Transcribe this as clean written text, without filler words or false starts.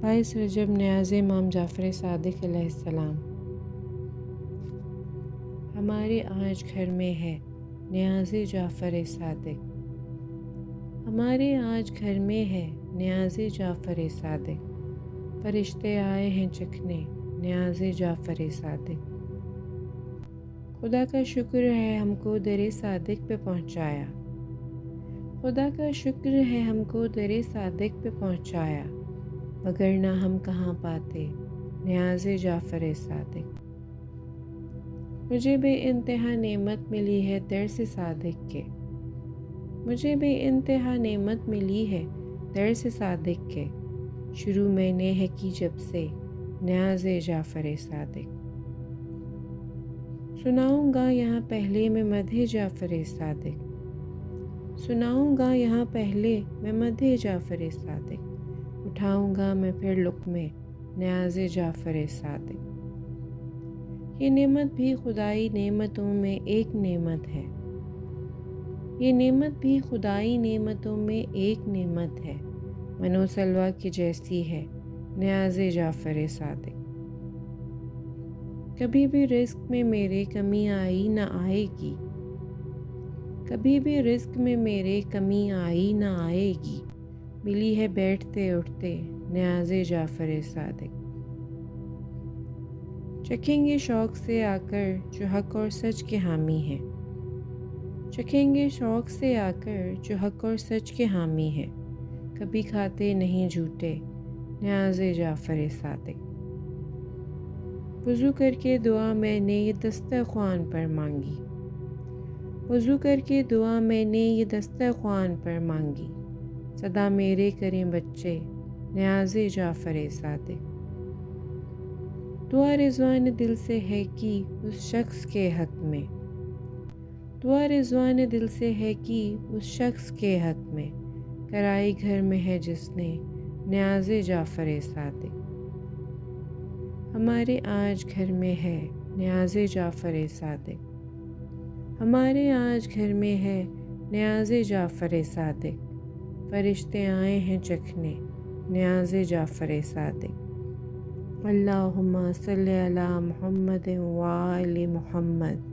22 رجب نیاز امام جعفر صادق علیہ السلام۔ ہمارے آج گھر میں ہے نیاز جعفر صادق، ہمارے آج گھر میں ہے نیاز جعفر صادق، فرشتے آئے ہیں چکھنے نیاز جعفر صادق۔ خدا کا شکر ہے ہم کو در صادق پہ پہنچایا، خدا کا شکر ہے ہم کو در صادق پہ پہنچایا، وگرنہ ہم کہاں پاتے نیاز جعفر صادق۔ مجھے بے انتہا نعمت ملی ہے درس صادق کے، مجھے بے انتہا نعمت ملی ہے درس صادق کے، شروع میں نے ہے کی جب سے نیاز جعفر صادق۔ سناؤں گا یہاں پہلے میں مدح جعفر صادق، سناؤں گا یہاں پہلے میں مدح جعفر صادق، اٹھاؤں گا میں پھر لقمے نیاز جعفر صادق۔ یہ نعمت بھی خدائی نعمتوں میں ایک نعمت ہے، یہ نعمت بھی خدائی نعمتوں میں ایک نعمت ہے، منو سلویٰ کی جیسی ہے نیاز جعفر صادق۔ کبھی بھی رزق میں میرے کمی آئی نہ آئے گی، کبھی بھی رزق میں میرے کمی آئی نہ آئے گی، ملی ہے بیٹھتے اٹھتے نیاز جعفر صادق۔ چکھیں گے شوق سے آ کر جو حق اور سچ کے حامی ہیں، چکھیں گے شوق سے آ کر جو حق اور سچ کے حامی ہیں، کبھی کھاتے نہیں جھوٹے نیاز جعفر صادق۔ وضو کر کے دعا میں نے یہ دسترخوان پر مانگی، وضو کر کے دعا میں نے یہ دسترخوان پر مانگی، صدا میرے کریں بچے نیاز جعفر صادق۔ دعا رضوان دل سے ہے کی اس شخص کے حق میں، دعا رضوان دل سے ہے کی اس شخص کے حق میں، کرائی گھر میں ہے جس نے نیاز جعفر صادق۔ ہمارے آج گھر میں ہے نیاز جعفر صادق، ہمارے آج گھر میں ہے نیاز جعفر صادق، فرشتے آئے ہیں چکھنے نیاز جعفر صادق۔ اللہم صلی علی محمد و آل محمد۔